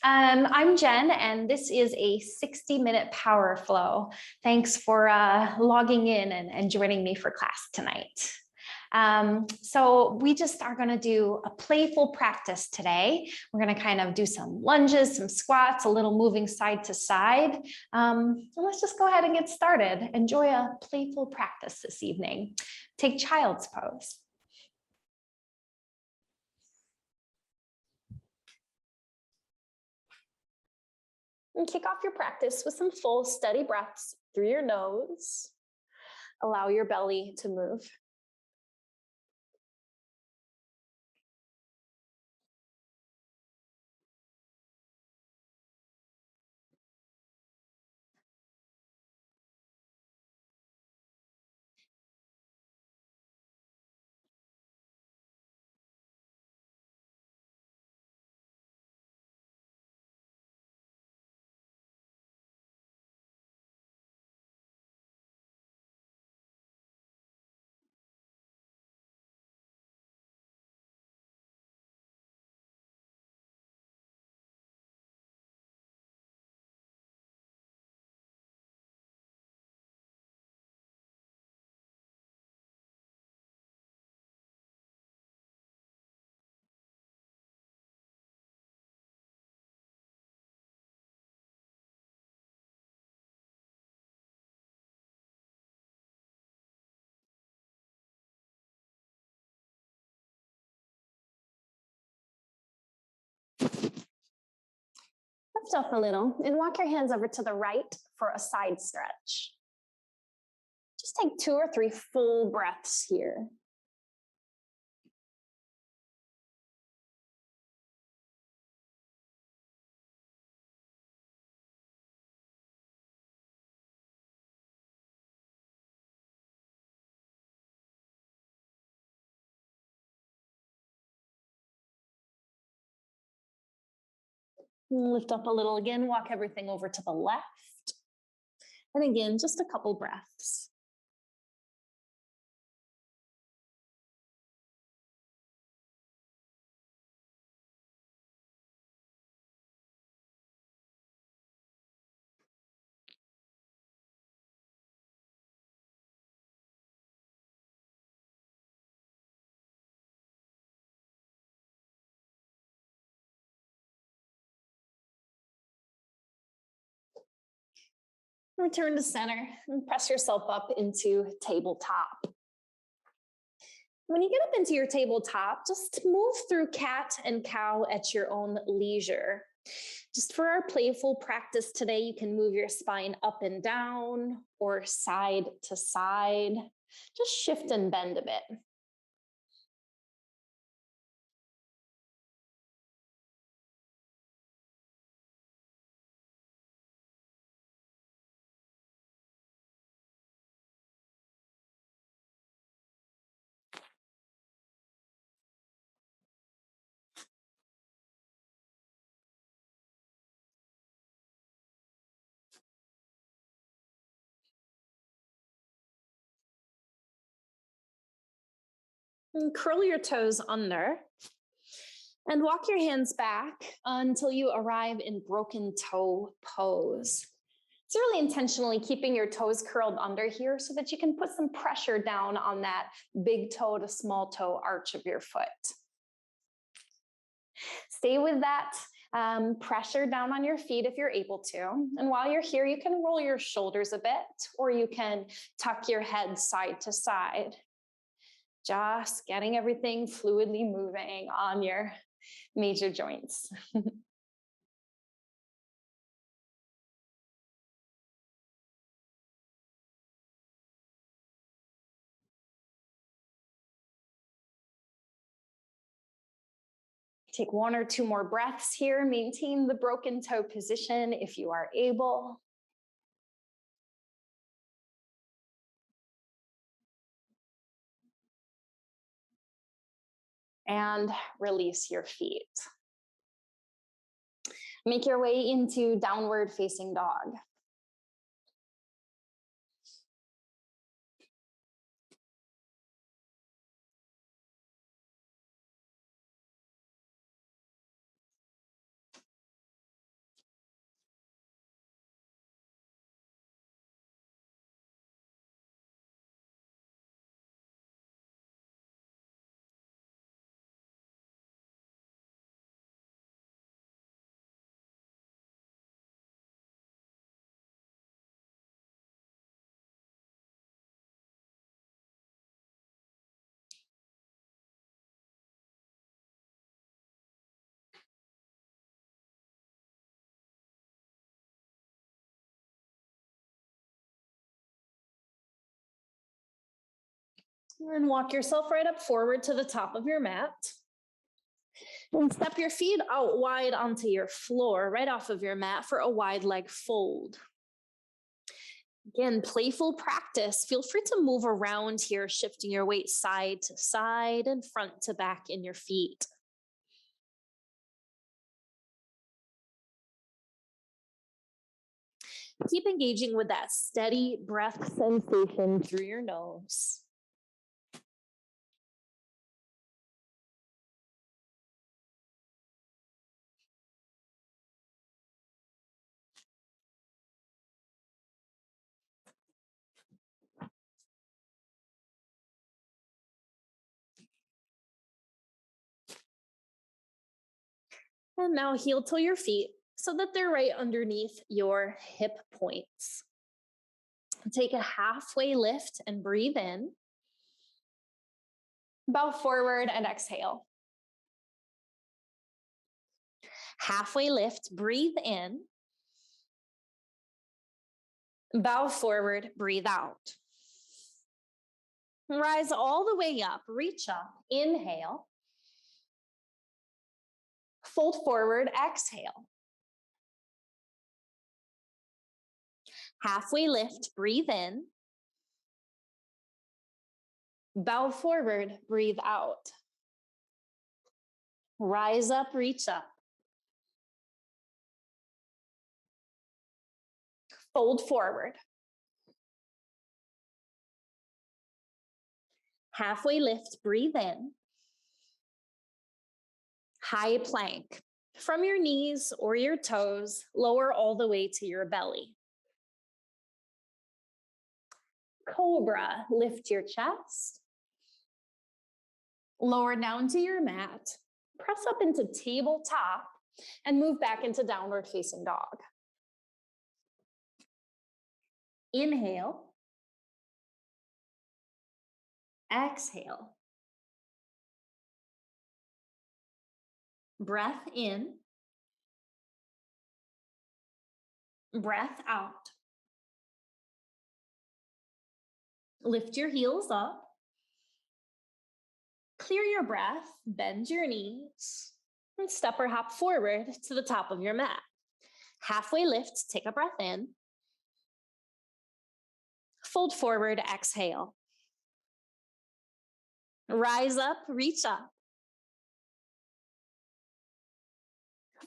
I'm Jen, and this is a 60-minute power flow. Thanks for logging in and joining me for class tonight. So we just are going to do a playful practice today. We're going to kind of do some lunges, some squats, a little moving side to side. So let's just go ahead and get started. Enjoy a playful practice this evening. Take child's pose. And kick off your practice with some full, steady breaths through your nose. Allow your belly to move. Lift up a little and walk your hands over to the right for a side stretch. Just take 2 or 3 full breaths here. Lift up a little again, walk everything over to the left. And again, just a couple breaths. Return to center and press yourself up into tabletop. When you get up into your tabletop, just move through cat and cow at your own leisure. Just for our playful practice today, you can move your spine up and down or side to side. Just shift and bend a bit. And curl your toes under and walk your hands back until you arrive in broken toe pose. It's really intentionally keeping your toes curled under here so that you can put some pressure down on that big toe to small toe arch of your foot. Stay with that pressure down on your feet if you're able to. And while you're here, you can roll your shoulders a bit, or you can tuck your head side to side. Just getting everything fluidly moving on your major joints. Take 1 or 2 more breaths here. Maintain the broken toe position if you are able. And release your feet. Make your way into downward facing dog. And walk yourself right up forward to the top of your mat. And step your feet out wide onto your floor, right off of your mat for a wide leg fold. Again, playful practice. Feel free to move around here, shifting your weight side to side and front to back in your feet. Keep engaging with that steady breath sensation through your nose. And now heel toe your feet so that they're right underneath your hip points. Take a halfway lift and breathe in. Bow forward and exhale. Halfway lift, breathe in. Bow forward, breathe out. Rise all the way up, reach up, inhale. Fold forward, exhale. Halfway lift, breathe in. Bow forward, breathe out. Rise up, reach up. Fold forward. Halfway lift, breathe in. High plank. From your knees or your toes, lower all the way to your belly. Cobra, lift your chest. Lower down to your mat. Press up into tabletop and move back into downward facing dog. Inhale. Exhale. Breath in. Breath out. Lift your heels up. Clear your breath, bend your knees, and step or hop forward to the top of your mat. Halfway lift, take a breath in. Fold forward, exhale. Rise up, reach up.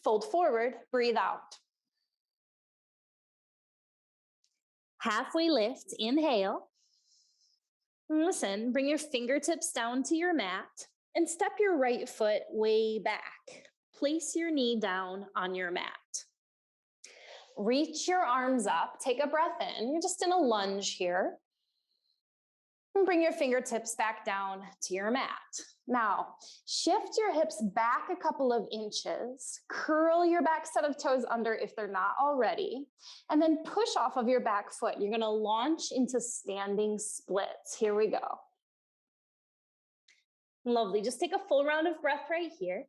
Fold forward, breathe out. Halfway lift, inhale. Listen, bring your fingertips down to your mat and step your right foot way back. Place your knee down on your mat. Reach your arms up, take a breath in. You're just in a lunge here. And bring your fingertips back down to your mat. Now, shift your hips back a couple of inches, curl your back set of toes under if they're not already, and then push off of your back foot. You're gonna launch into standing splits. Here we go. Lovely, just take a full round of breath right here.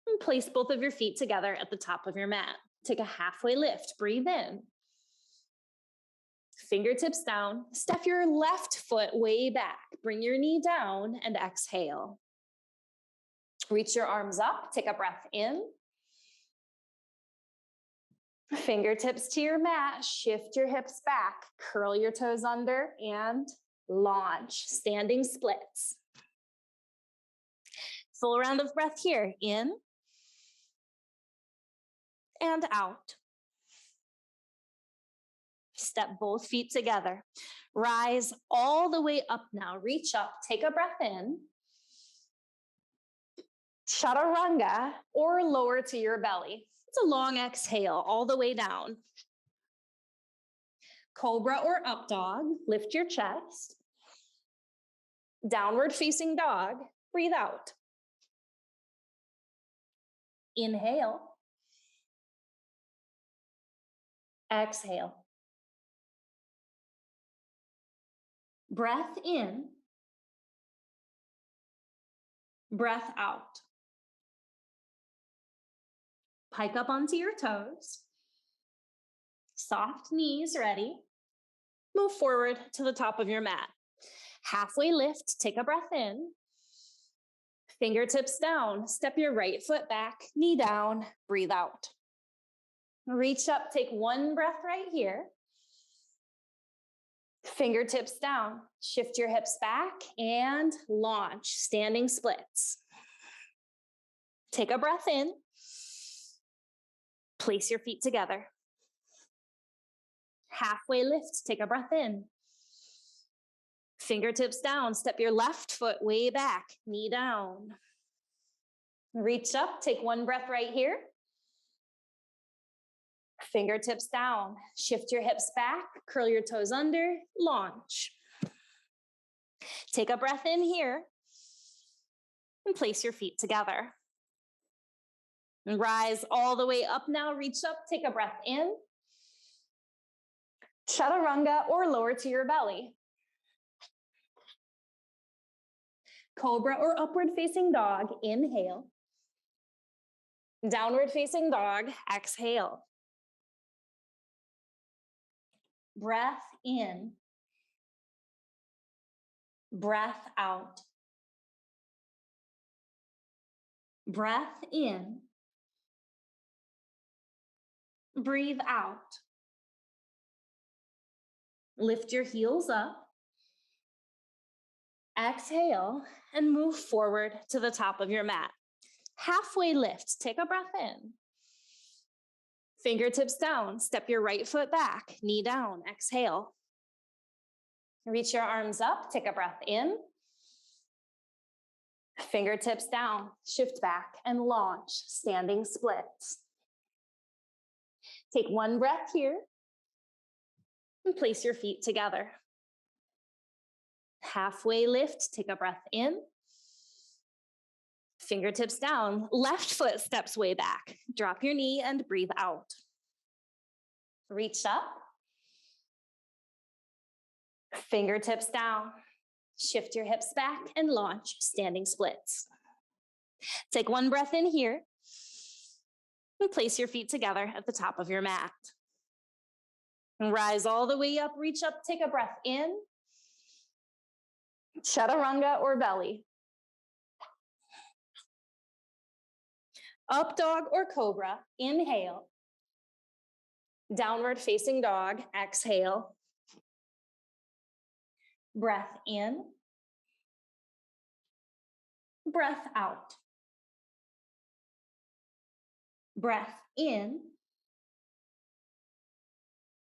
And place both of your feet together at the top of your mat. Take a halfway lift, breathe in. Fingertips down, step your left foot way back. Bring your knee down and exhale. Reach your arms up, take a breath in. Fingertips to your mat, shift your hips back, curl your toes under and launch, standing splits. Full round of breath here, in and out. Step both feet together. Rise all the way up now. Reach up, take a breath in. Chaturanga or lower to your belly. It's a long exhale all the way down. Cobra or up dog, lift your chest. Downward facing dog, breathe out. Inhale. Exhale. Breath in. Breath out. Pike up onto your toes. Soft knees ready. Move forward to the top of your mat. Halfway lift, take a breath in. Fingertips down, step your right foot back, knee down, breathe out. Reach up, take one breath right here. Fingertips down, shift your hips back and launch, standing splits. Take a breath in. Place your feet together. Halfway lift, take a breath in. Fingertips down, step your left foot way back, knee down. Reach up, take one breath right here. Fingertips down, shift your hips back, curl your toes under, launch. Take a breath in here and place your feet together. And rise all the way up now, reach up, take a breath in. Chaturanga or lower to your belly. Cobra or upward facing dog, inhale. Downward facing dog, exhale. Breath in. Breath out. Breath in. Breathe out. Lift your heels up. Exhale and move forward to the top of your mat. Halfway lift, take a breath in. Fingertips down, step your right foot back, knee down, exhale. Reach your arms up, take a breath in. Fingertips down, shift back and launch, standing splits. Take one breath here and place your feet together. Halfway lift, take a breath in. Fingertips down, left foot steps way back. Drop your knee and breathe out. Reach up. Fingertips down. Shift your hips back and launch, standing splits. Take one breath in here and place your feet together at the top of your mat. And rise all the way up, reach up, take a breath in. Chaturanga or belly. Up dog or cobra, inhale. Downward facing dog, exhale. Breath in. Breath out. Breath in.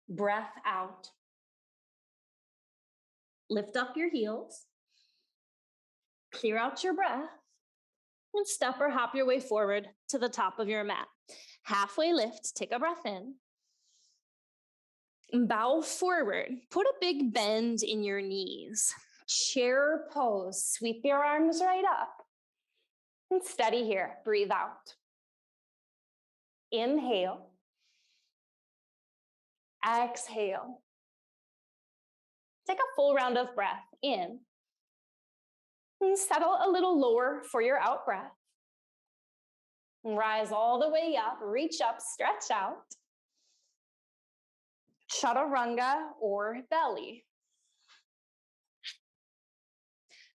Breath out. Lift up your heels. Clear out your breath. And step or hop your way forward to the top of your mat. Halfway lift, take a breath in. Bow forward. Put a big bend in your knees. Chair pose. Sweep your arms right up. And steady here. Breathe out. Inhale. Exhale. Take a full round of breath in. And settle a little lower for your out breath. And rise all the way up. Reach up, stretch out. Chaturanga or belly.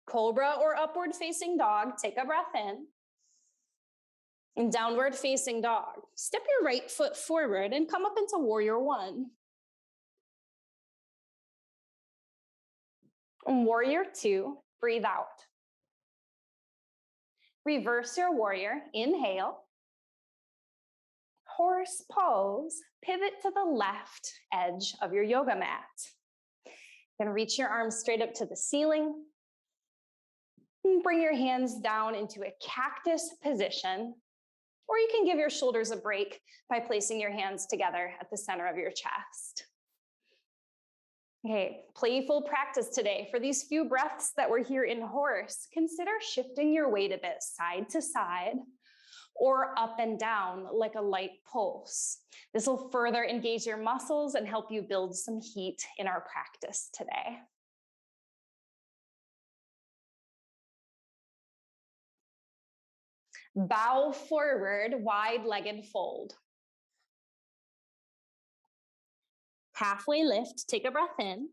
Cobra or upward facing dog, take a breath in. And downward facing dog. Step your right foot forward and come up into warrior one. And warrior two, breathe out. Reverse your warrior, inhale. Horse pose, pivot to the left edge of your yoga mat. Then reach your arms straight up to the ceiling. And bring your hands down into a cactus position, or you can give your shoulders a break by placing your hands together at the center of your chest. Okay, playful practice today. For these few breaths that we're here in horse, consider shifting your weight a bit side to side or up and down like a light pulse. This will further engage your muscles and help you build some heat in our practice today. Bow forward, wide-legged fold. Halfway lift, take a breath in.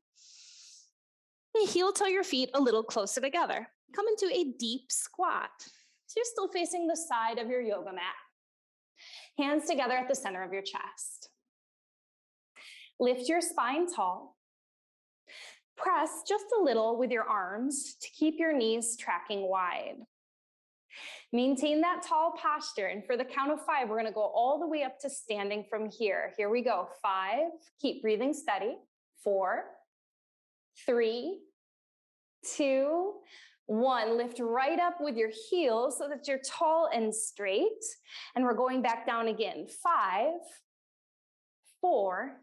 Heel toe your feet a little closer together. Come into a deep squat. So you're still facing the side of your yoga mat. Hands together at the center of your chest. Lift your spine tall. Press just a little with your arms to keep your knees tracking wide. Maintain that tall posture, and for the count of 5, we're going to go all the way up to standing from here. Here we go. 5, keep breathing steady. 4, 3, 2, 1. Lift right up with your heels so that you're tall and straight, and we're going back down again. 5, 4,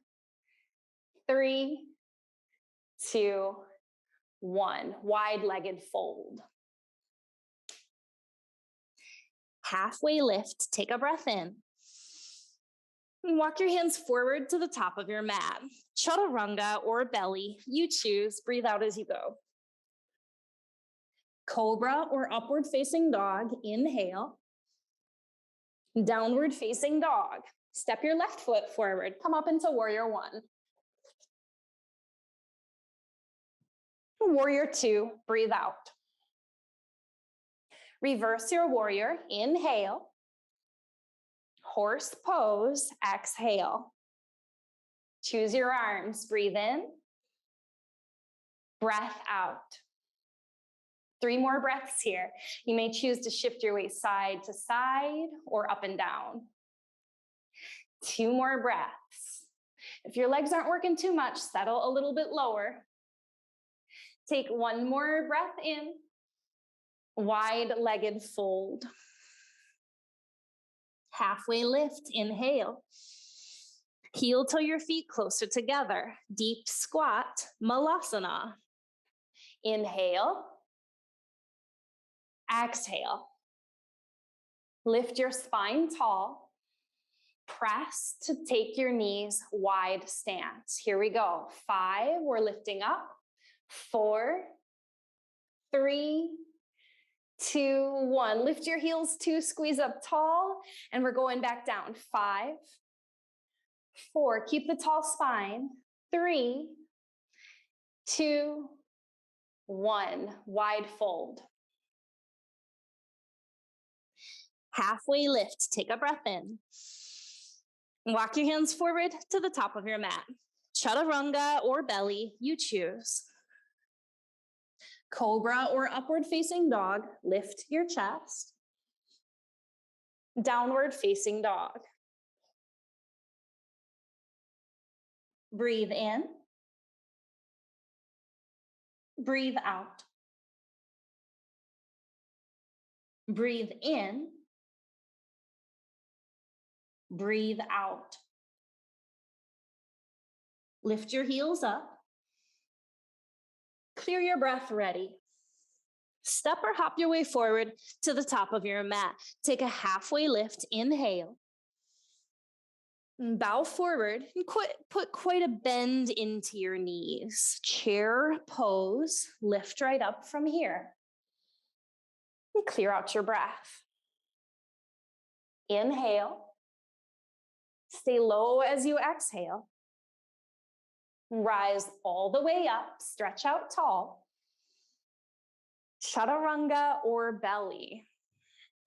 3, 2, 1. Wide-legged fold. Halfway lift, take a breath in. And walk your hands forward to the top of your mat. Chaturanga or belly, you choose. Breathe out as you go. Cobra or upward facing dog, inhale. Downward facing dog. Step your left foot forward. Come up into warrior 1. Warrior 2, breathe out. Reverse your warrior, inhale. Horse pose, exhale. Choose your arms, breathe in. Breath out. 3 more breaths here. You may choose to shift your weight side to side or up and down. 2 more breaths. If your legs aren't working too much, settle a little bit lower. Take 1 more breath in. Wide-legged fold. Halfway lift, inhale. Heel toe your feet closer together. Deep squat, malasana. Inhale. Exhale. Lift your spine tall. Press to take your knees wide stance. Here we go. 5, we're lifting up. 4, 3, 2, 1. Lift your heels 2, squeeze up tall, and we're going back down. 5, 4, keep the tall spine. 3, 2, 1. Wide fold. Halfway lift, take a breath in. Walk your hands forward to the top of your mat. Chaturanga or belly, you choose. Cobra or upward facing dog, lift your chest. Downward facing dog. Breathe in. Breathe out. Breathe in. Breathe out. Lift your heels up. Clear your breath ready. Step or hop your way forward to the top of your mat. Take a halfway lift, inhale. Bow forward and put quite a bend into your knees. Chair pose, lift right up from here. And clear out your breath. Inhale. Stay low as you exhale. Rise all the way up, stretch out tall. Chaturanga or belly.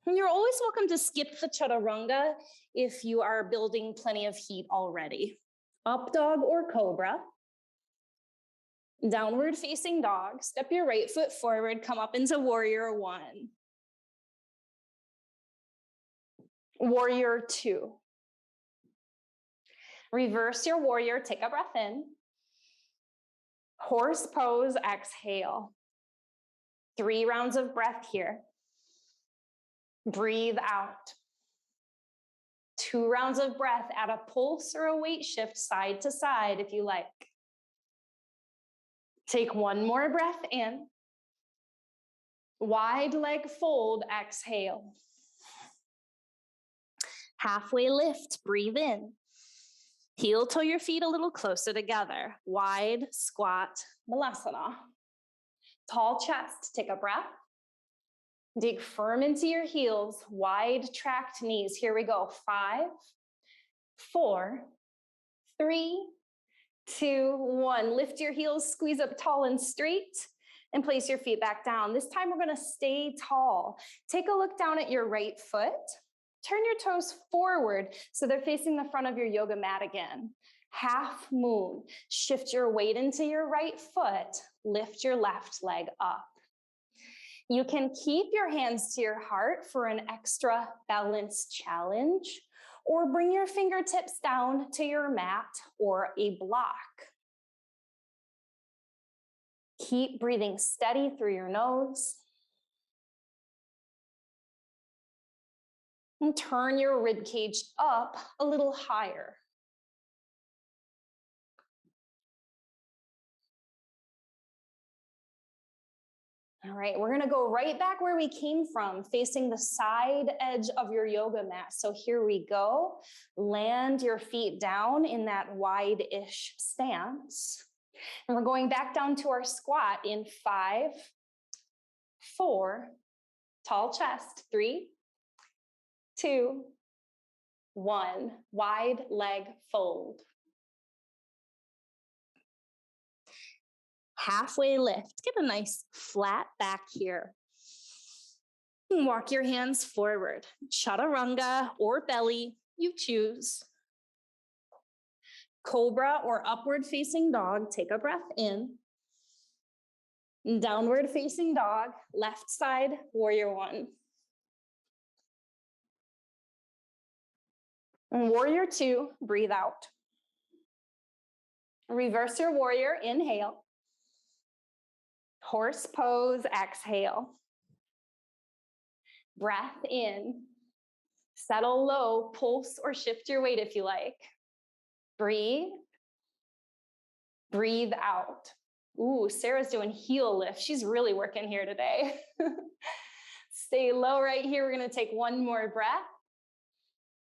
And you're always welcome to skip the chaturanga if you are building plenty of heat already. Up dog or cobra. Downward facing dog. Step your right foot forward, come up into warrior 1. Warrior 2. Reverse your warrior, take a breath in. Horse pose, exhale. 3 rounds of breath here. Breathe out. 2 rounds of breath. Add a pulse or a weight shift side to side if you like. Take 1 more breath in. Wide leg fold, exhale. Halfway lift, breathe in. Heel toe your feet a little closer together. Wide squat, malasana. Tall chest, take a breath. Dig firm into your heels, wide tracked knees. Here we go. 5, 4, 3, 2, 1. Lift your heels, squeeze up tall and straight, and place your feet back down. This time we're going to stay tall. Take a look down at your right foot. Turn your toes forward so they're facing the front of your yoga mat again. Half moon. Shift your weight into your right foot. Lift your left leg up. You can keep your hands to your heart for an extra balance challenge, or bring your fingertips down to your mat or a block. Keep breathing steady through your nose. And turn your rib cage up a little higher. All right, we're gonna go right back where we came from, facing the side edge of your yoga mat. So here we go. Land your feet down in that wide-ish stance. And we're going back down to our squat in 5, 4, tall chest, 3, 2, 1, wide leg fold. Halfway lift, get a nice flat back here. Walk your hands forward, chaturanga or belly, you choose. Cobra or upward facing dog, take a breath in. Downward facing dog, left side, warrior 1. And warrior 2, breathe out. Reverse your warrior, inhale. Horse pose, exhale. Breath in. Settle low, pulse or shift your weight if you like. Breathe. Breathe out. Ooh, Sarah's doing heel lift. She's really working here today. Stay low right here. We're going to take one more breath.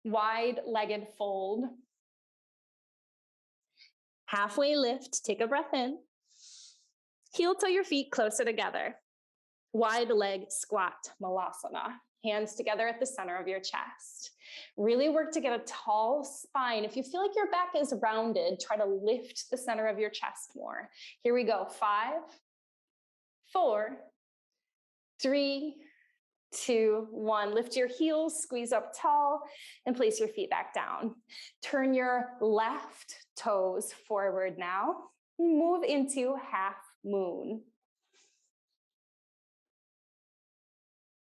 Wide-legged fold. Halfway lift. Take a breath in. Heel toe your feet closer together. Wide leg squat, malasana. Hands together at the center of your chest. Really work to get a tall spine. If you feel like your back is rounded, try to lift the center of your chest more. Here we go. 5, 4, 3, 2, 1. Lift your heels, squeeze up tall, and place your feet back down. Turn your left toes forward now. Move into half moon.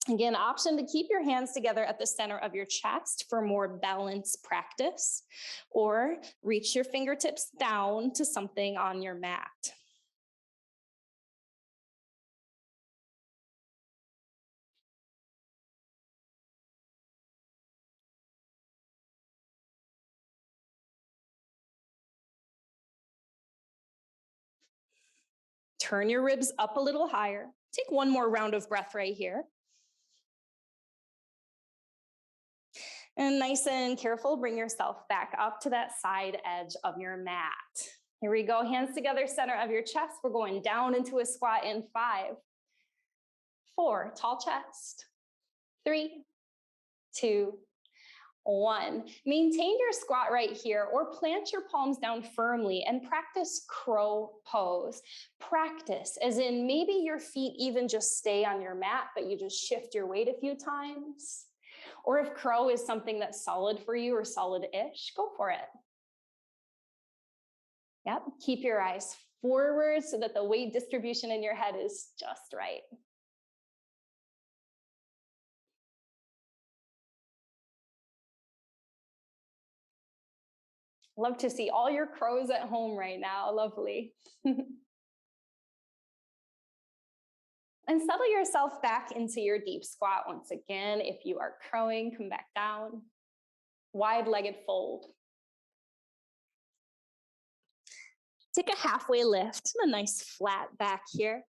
Again, option to keep your hands together at the center of your chest for more balance practice, or reach your fingertips down to something on your mat. Turn your ribs up a little higher. Take one more round of breath right here. And nice and careful, bring yourself back up to that side edge of your mat. Here we go, hands together, center of your chest. We're going down into a squat in 5, 4, tall chest, 3, 2, 1. Maintain your squat right here, or plant your palms down firmly and practice crow pose. Practice, as in maybe your feet even just stay on your mat, but you just shift your weight a few times. Or if crow is something that's solid for you or solid-ish, go for it. Yep, keep your eyes forward so that the weight distribution in your head is just right. Love to see all your crows at home right now. Lovely. And settle yourself back into your deep squat once again. If you are crowing, come back down. Wide-legged fold. Take a halfway lift, a nice flat back here.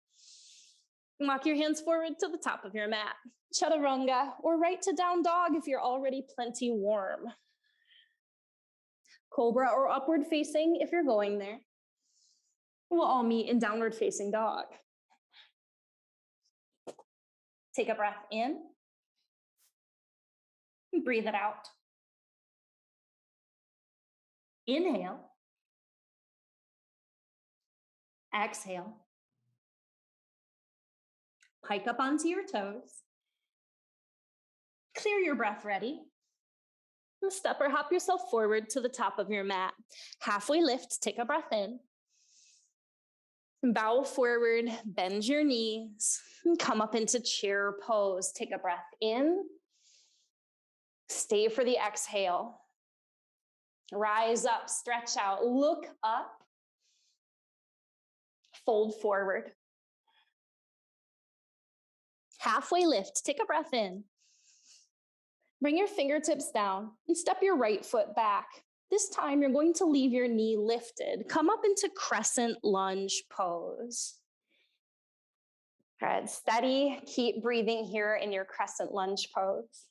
Walk your hands forward to the top of your mat. Chaturanga, or right to down dog if you're already plenty warm. Cobra or upward facing if you're going there. We'll all meet in downward facing dog. Take a breath in. Breathe it out. Inhale. Exhale. Hike up onto your toes. Clear your breath ready. Step or hop yourself forward to the top of your mat. Halfway lift, take a breath in. Bow forward, bend your knees, and come up into chair pose. Take a breath in. Stay for the exhale. Rise up, stretch out, look up. Fold forward. Halfway lift, take a breath in. Bring your fingertips down and step your right foot back. This time you're going to leave your knee lifted. Come up into crescent lunge pose. Good, steady, keep breathing here in your crescent lunge pose.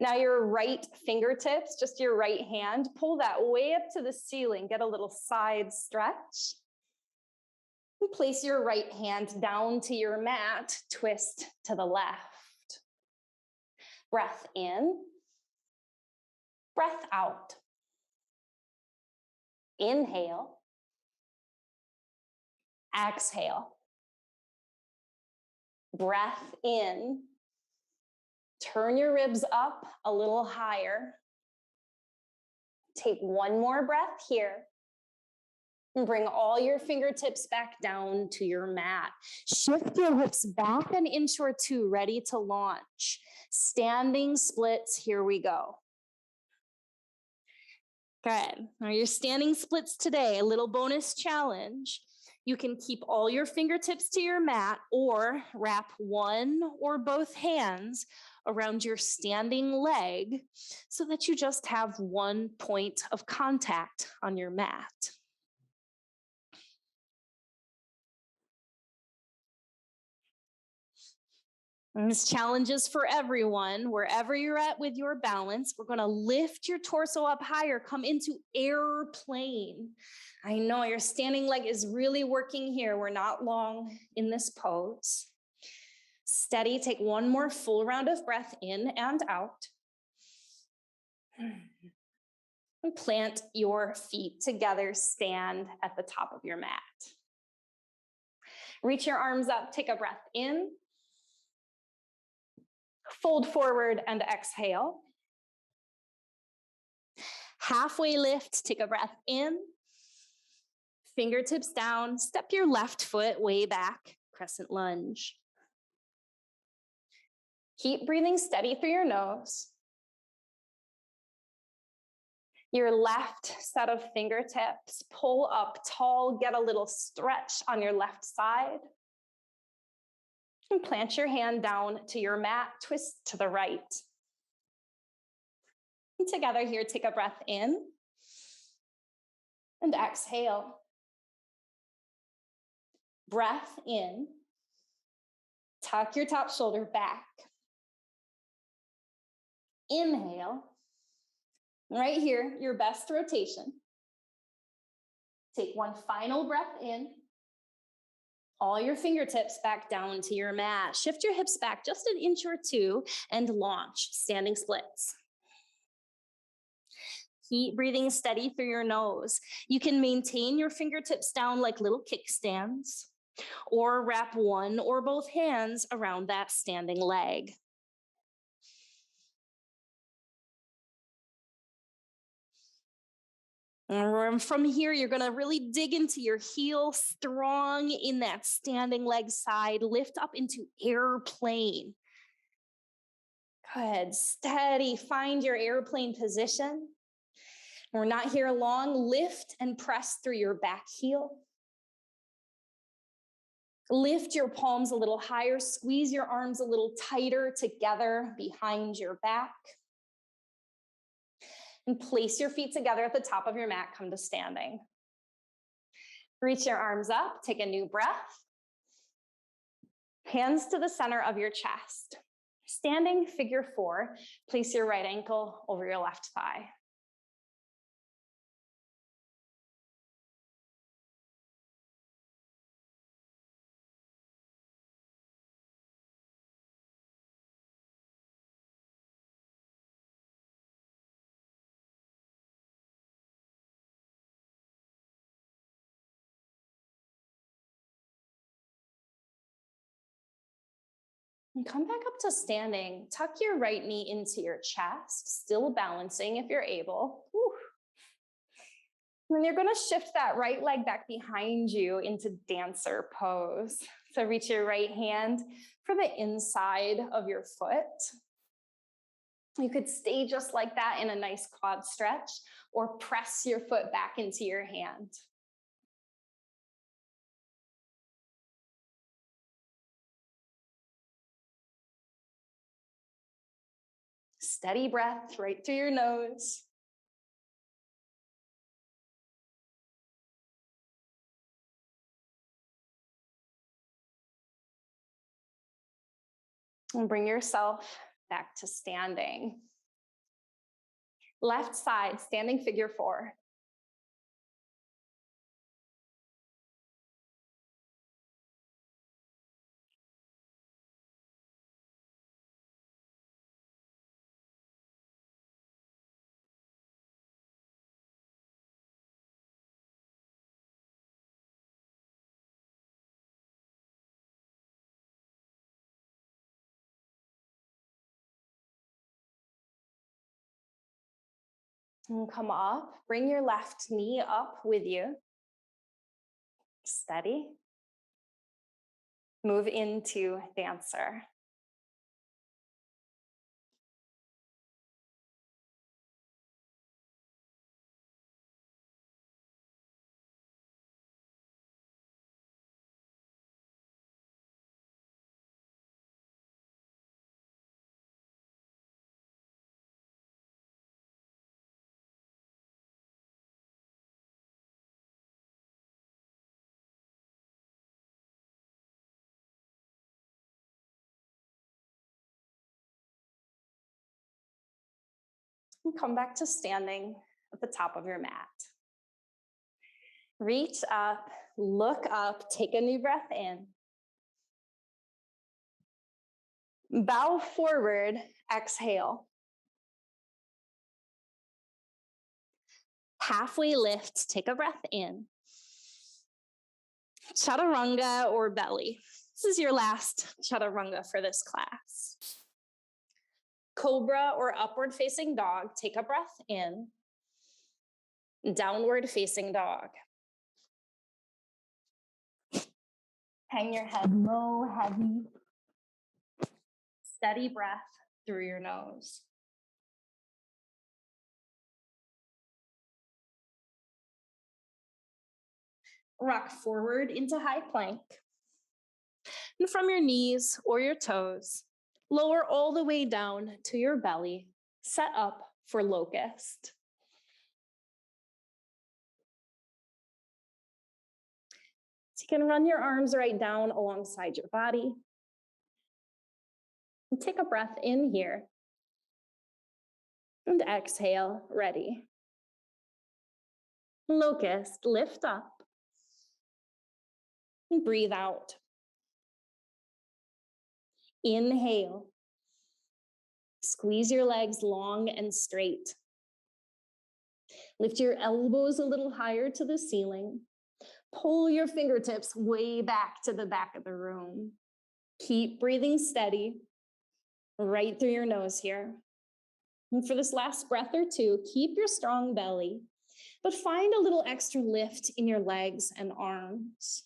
Now your right fingertips, just your right hand, pull that way up to the ceiling, get a little side stretch. And place your right hand down to your mat, twist to the left. Breath in, breath out. Inhale, exhale. Breath in, turn your ribs up a little higher. Take one more breath here. And bring all your fingertips back down to your mat. Shift your hips back an inch or two, ready to launch. Standing splits, here we go. Good. Now your standing splits today, a little bonus challenge. You can keep all your fingertips to your mat or wrap one or both hands around your standing leg so that you just have one point of contact on your mat. And this challenge is for everyone, wherever you're at with your balance. We're going to lift your torso up higher, come into airplane. I know your standing leg is really working here. We're not long in this pose. Steady, take one more full round of breath in and out. And plant your feet together, stand at the top of your mat. Reach your arms up, take a breath in. Fold forward and exhale. Halfway lift, take a breath in. Fingertips down, step your left foot way back, crescent lunge. Keep breathing steady through your nose. Your left set of fingertips, pull up tall, get a little stretch on your left side. And plant your hand down to your mat, twist to the right. And together here, take a breath in and exhale. Breath in, tuck your top shoulder back. Inhale, right here, your best rotation. Take one final breath in. All your fingertips back down to your mat. Shift your hips back just an inch or two and launch, standing splits. Keep breathing steady through your nose. You can maintain your fingertips down like little kickstands or wrap one or both hands around that standing leg. And from here, you're going to really dig into your heel, strong in that standing leg side, lift up into airplane. Good, steady, find your airplane position. We're not here long, lift and press through your back heel. Lift your palms a little higher, squeeze your arms a little tighter together behind your back. And place your feet together at the top of your mat, come to standing. Reach your arms up, take a new breath. Hands to the center of your chest. Standing figure four, place your right ankle over your left thigh. And come back up to standing. Tuck your right knee into your chest, still balancing if you're able. Whew. And then you're going to shift that right leg back behind you into dancer pose. So reach your right hand for the inside of your foot. You could stay just like that in a nice quad stretch, or press your foot back into your hand. Steady breath right through your nose. And bring yourself back to standing. Left side, standing figure 4. And come up, bring your left knee up with you. Steady. Move into dancer. And come back to standing at the top of your mat. Reach up, look up, take a new breath in. Bow forward, exhale. Halfway lift, take a breath in. Chaturanga or belly. This is your last chaturanga for this class. Cobra or upward facing dog, take a breath in. Downward facing dog. Hang your head low, heavy. Steady breath through your nose. Rock forward into high plank. And from your knees or your toes, lower all the way down to your belly. Set up for locust. So you can run your arms right down alongside your body. And take a breath in here. And exhale, ready. Locust, lift up. And breathe out. Inhale. Squeeze your legs long and straight. Lift your elbows a little higher to the ceiling. Pull your fingertips way back to the back of the room. Keep breathing steady, right through your nose here. And for this last breath or two, keep your strong belly, but find a little extra lift in your legs and arms.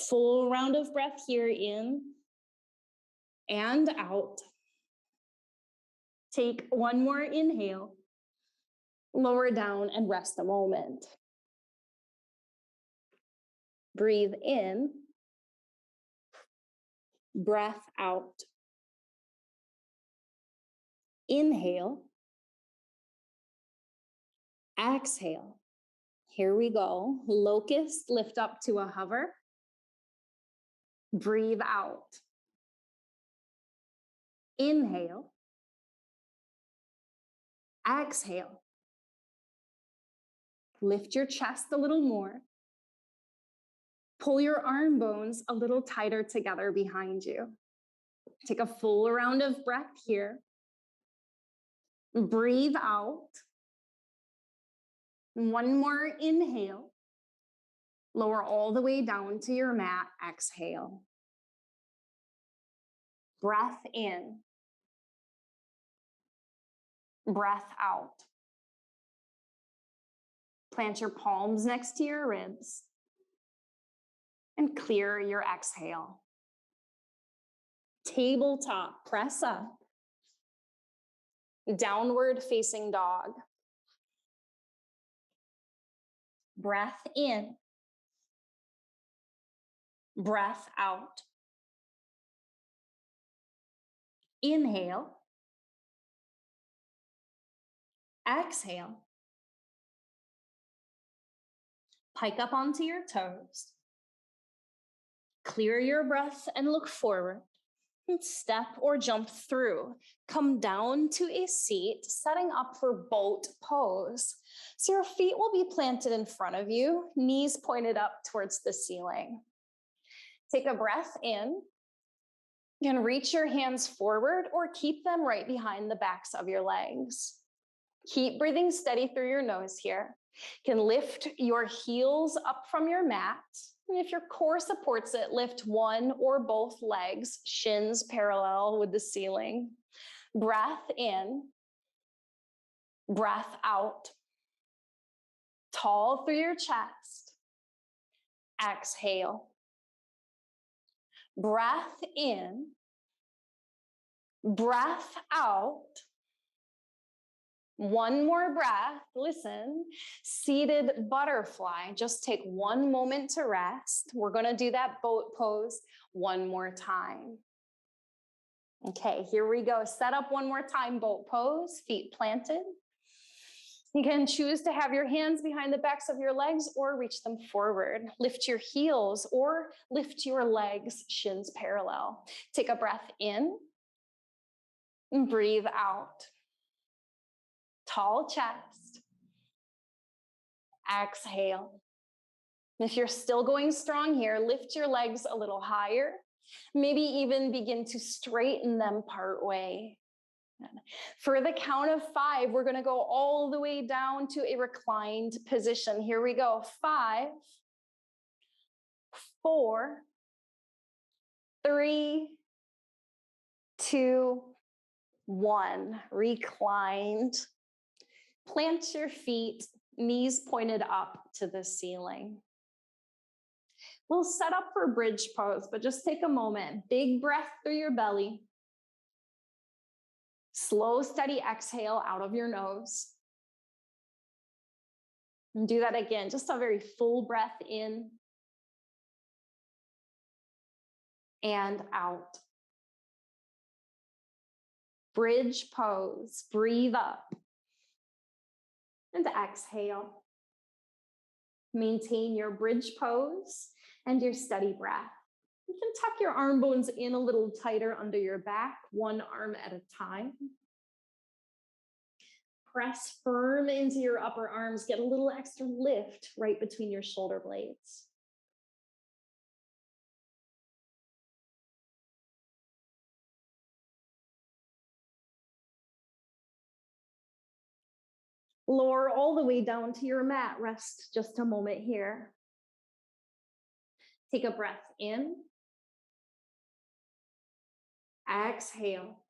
Full round of breath here in and out. Take one more inhale, lower down and rest a moment. Breathe in, breath out. Inhale, exhale. Here we go. Locust, lift up to a hover. Breathe out. Inhale. Exhale. Lift your chest a little more. Pull your arm bones a little tighter together behind you. Take a full round of breath here. Breathe out. One more inhale. Lower all the way down to your mat. Exhale. Breath in. Breath out. Plant your palms next to your ribs and clear your exhale. Tabletop, press up. Downward facing dog. Breath in. Breath out. Inhale. Exhale. Pike up onto your toes. Clear your breath and look forward. And step or jump through. Come down to a seat, setting up for boat pose. So your feet will be planted in front of you, knees pointed up towards the ceiling. Take a breath in. You can reach your hands forward or keep them right behind the backs of your legs. Keep breathing steady through your nose here. You can lift your heels up from your mat. And if your core supports it, lift one or both legs, shins parallel with the ceiling. Breath in, breath out. Tall through your chest. Exhale. Breath in, breath out. One more breath, listen, seated butterfly. Just take one moment to rest. We're gonna do that boat pose one more time. Okay, here we go. Set up one more time, boat pose, feet planted. You can choose to have your hands behind the backs of your legs or reach them forward. Lift your heels or lift your legs, shins parallel. Take a breath in and breathe out. Tall chest. Exhale. If you're still going strong here, lift your legs a little higher. Maybe even begin to straighten them part way. For the count of 5, we're going to go all the way down to a reclined position. Here we go. 5, 4, 3, 2, 1. Reclined. Plant your feet, knees pointed up to the ceiling. We'll set up for bridge pose, but just take a moment. Big breath through your belly. Slow, steady exhale out of your nose. And do that again, just a very full breath in and out. Bridge pose, breathe up and exhale. Maintain your bridge pose and your steady breath. You can tuck your arm bones in a little tighter under your back, one arm at a time. Press firm into your upper arms, get a little extra lift right between your shoulder blades. Lower all the way down to your mat. Rest just a moment here. Take a breath in. Exhale.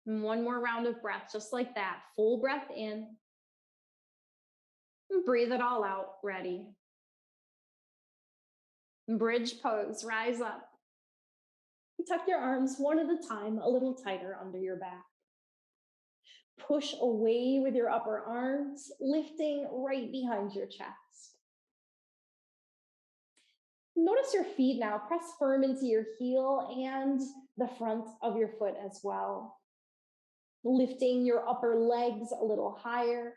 And one more round of breath, just like that. Full breath in. And breathe it all out. Ready. Bridge pose. Rise up. Tuck your arms one at a time, a little tighter under your back. Push away with your upper arms, lifting right behind your chest. Notice your feet now. Press firm into your heel and the front of your foot as well. Lifting your upper legs a little higher.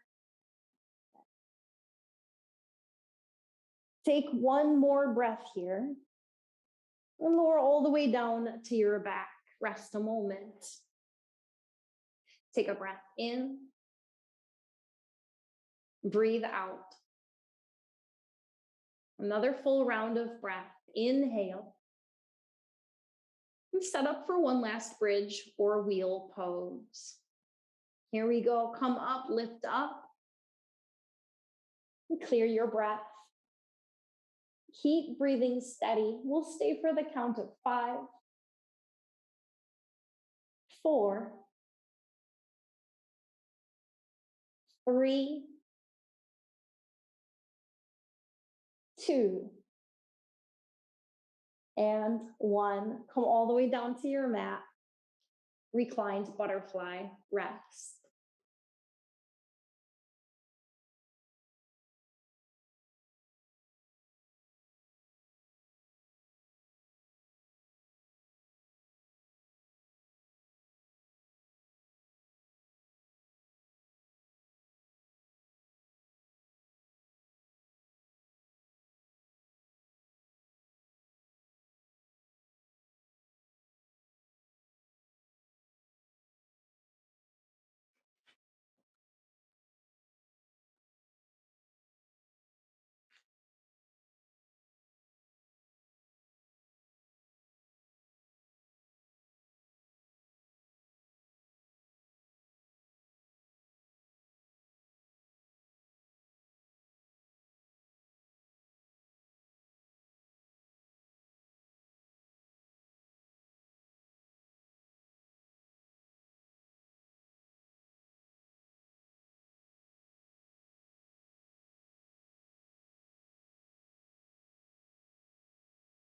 Take one more breath here. And lower all the way down to your back. Rest a moment. Take a breath in. Breathe out. Another full round of breath. Inhale. And set up for one last bridge or wheel pose. Here we go. Come up, lift up. And clear your breath. Keep breathing steady. We'll stay for the count of 5. 4, 3, 2, and 1. Come all the way down to your mat. Reclined butterfly rest.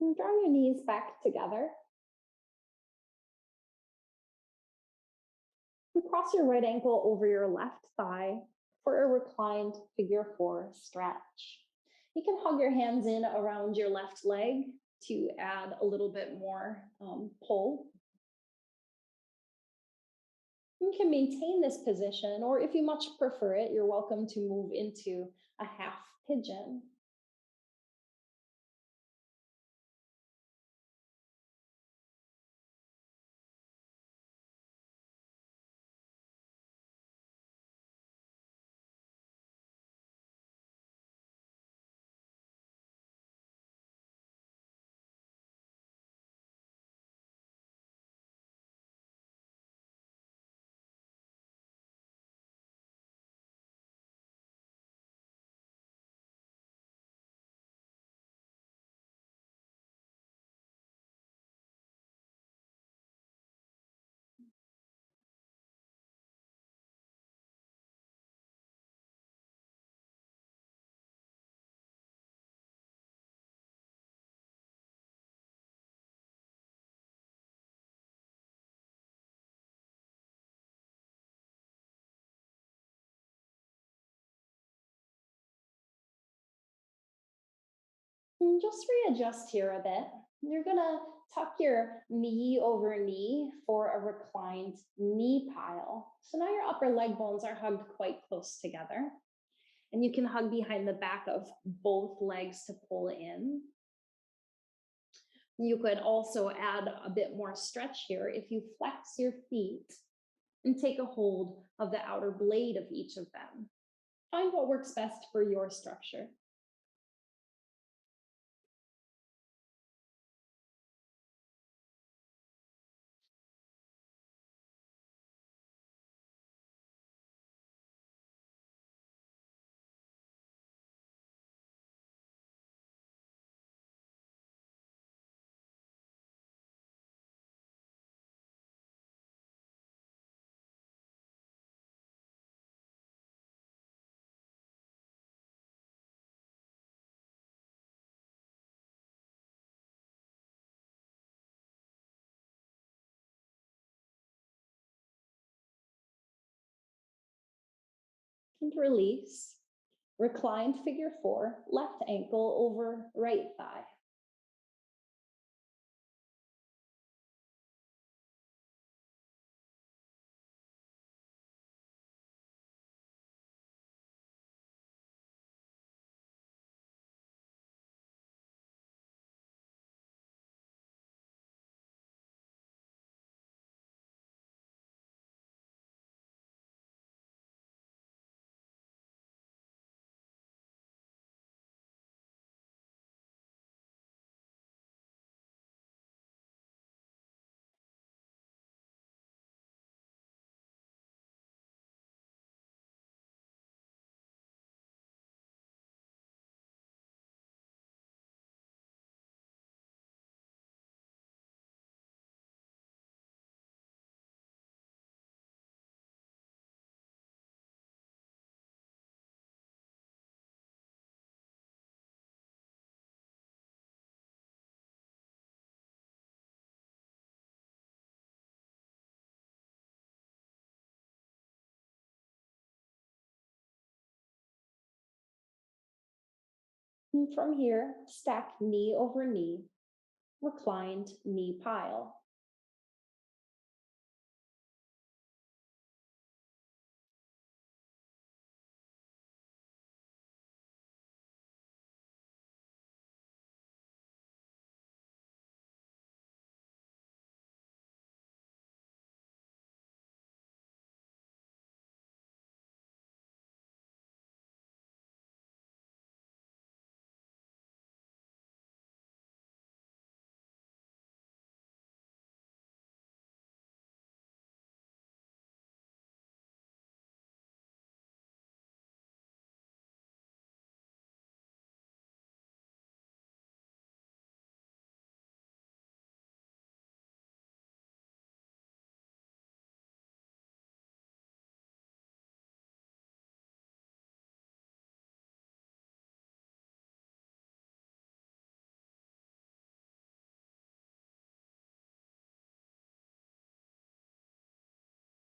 And draw your knees back together. And cross your right ankle over your left thigh for a reclined figure 4 stretch. You can hug your hands in around your left leg to add a little bit more pull. You can maintain this position, or if you much prefer it, you're welcome to move into a half pigeon. And just readjust here a bit. You're gonna tuck your knee over knee for a reclined knee pile. So now your upper leg bones are hugged quite close together. And you can hug behind the back of both legs to pull in. You could also add a bit more stretch here if you flex your feet and take a hold of the outer blade of each of them. Find what works best for your structure. And release. Reclined figure 4, left ankle over right thigh. And from here, stack knee over knee, reclined knee pile.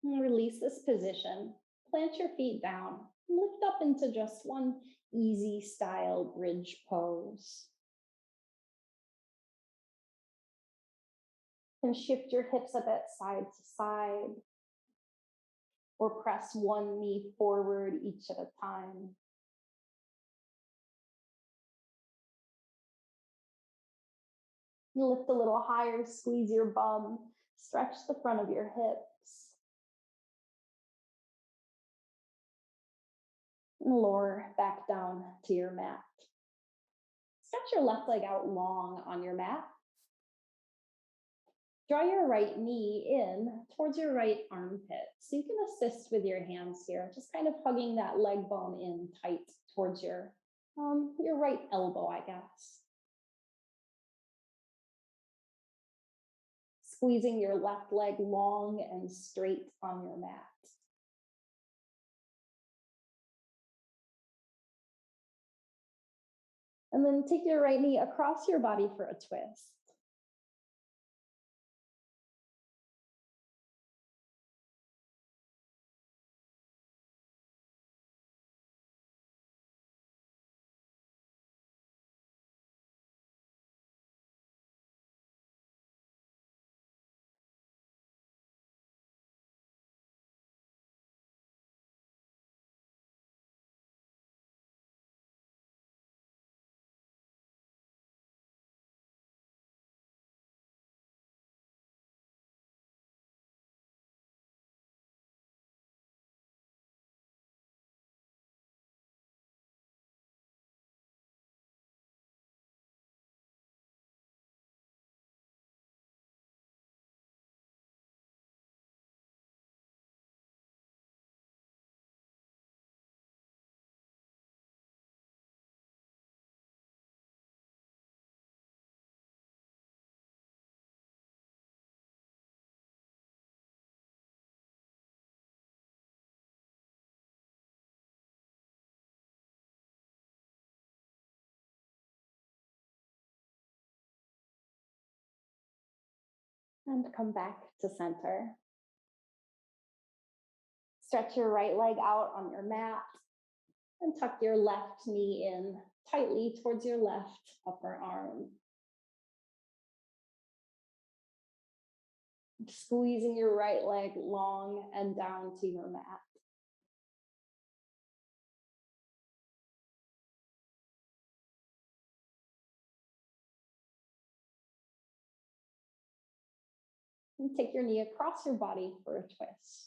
And release this position. Plant your feet down. Lift up into just one easy style bridge pose. And shift your hips a bit side to side, or press one knee forward each at a time. Lift a little higher, squeeze your bum, stretch the front of your hips. And lower back down to your mat. Stretch your left leg out long on your mat. Draw your right knee in towards your right armpit. So you can assist with your hands here, just kind of hugging that leg bone in tight towards your right elbow, I guess. Squeezing your left leg long and straight on your mat. And then take your right knee across your body for a twist. And come back to center. Stretch your right leg out on your mat and tuck your left knee in tightly towards your left upper arm. Squeezing your right leg long and down to your mat. And take your knee across your body for a twist.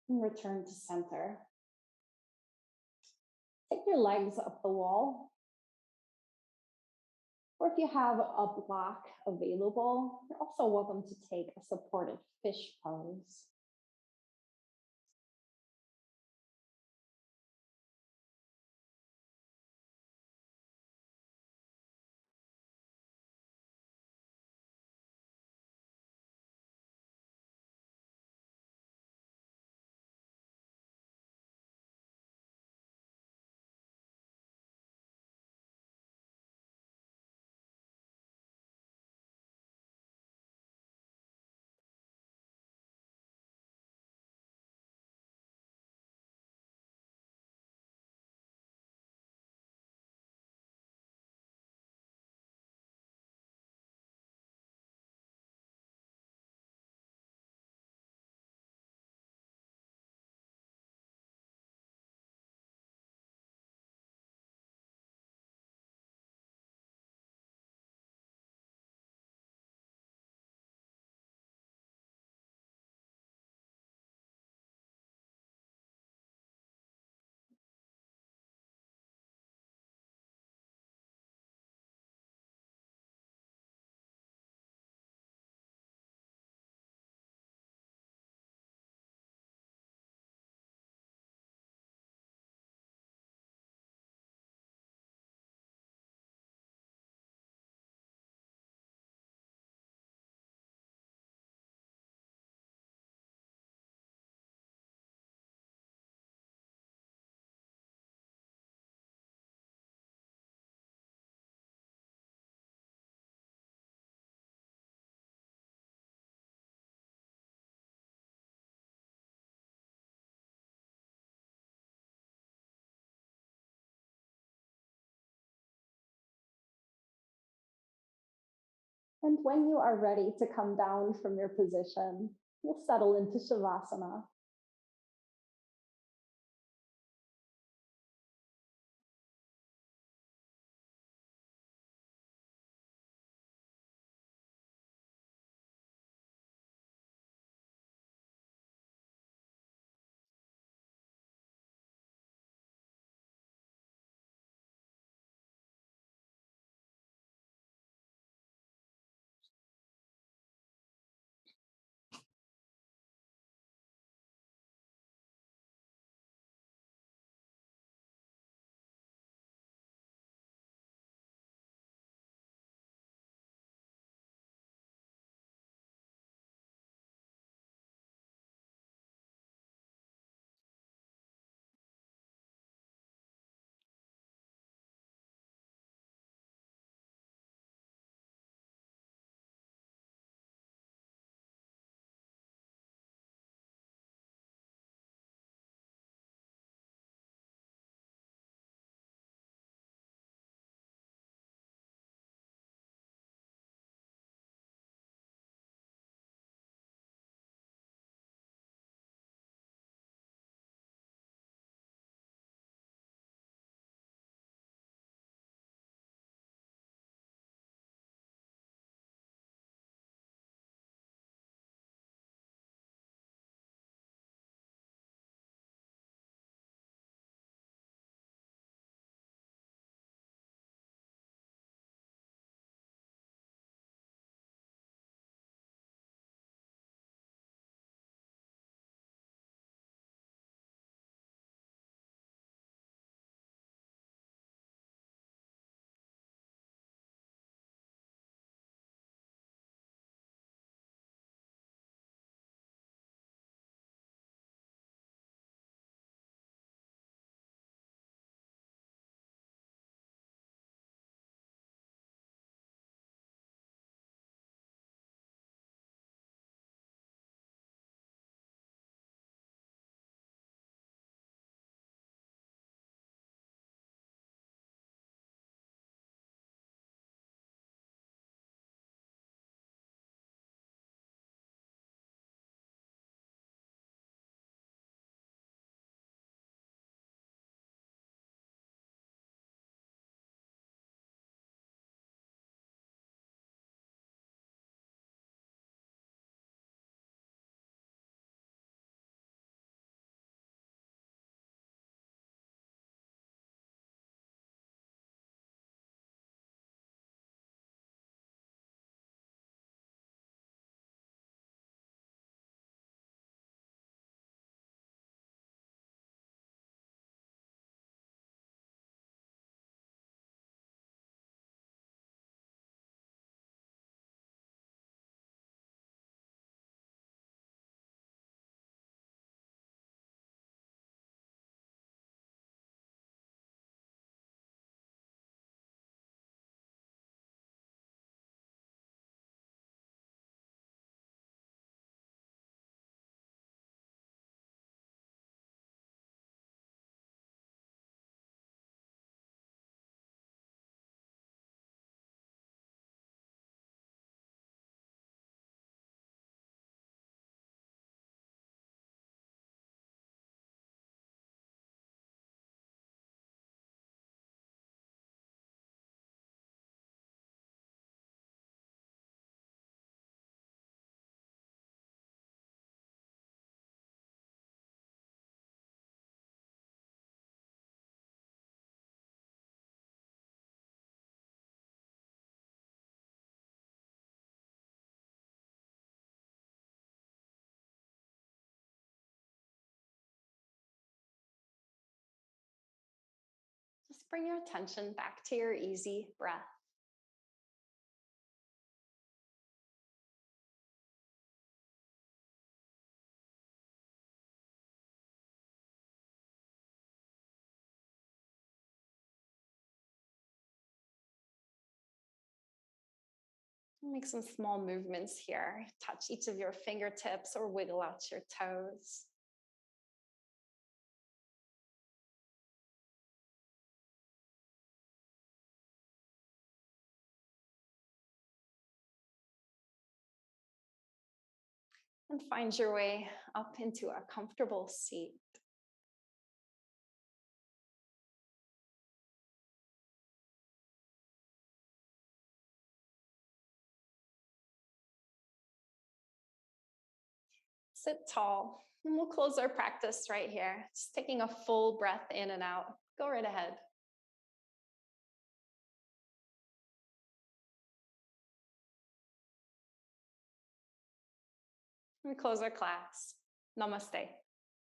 And return to center. Take your legs up the wall. Or if you have a block available, you're also welcome to take a supported fish pose. And when you are ready to come down from your position, you'll settle into Shavasana. bring your attention back to your easy breath. Make some small movements here. Touch each of your fingertips or wiggle out your toes. And find your way up into a comfortable seat. Sit tall, and we'll close our practice right here. Just taking a full breath in and out. Go right ahead. We close our class. Namaste.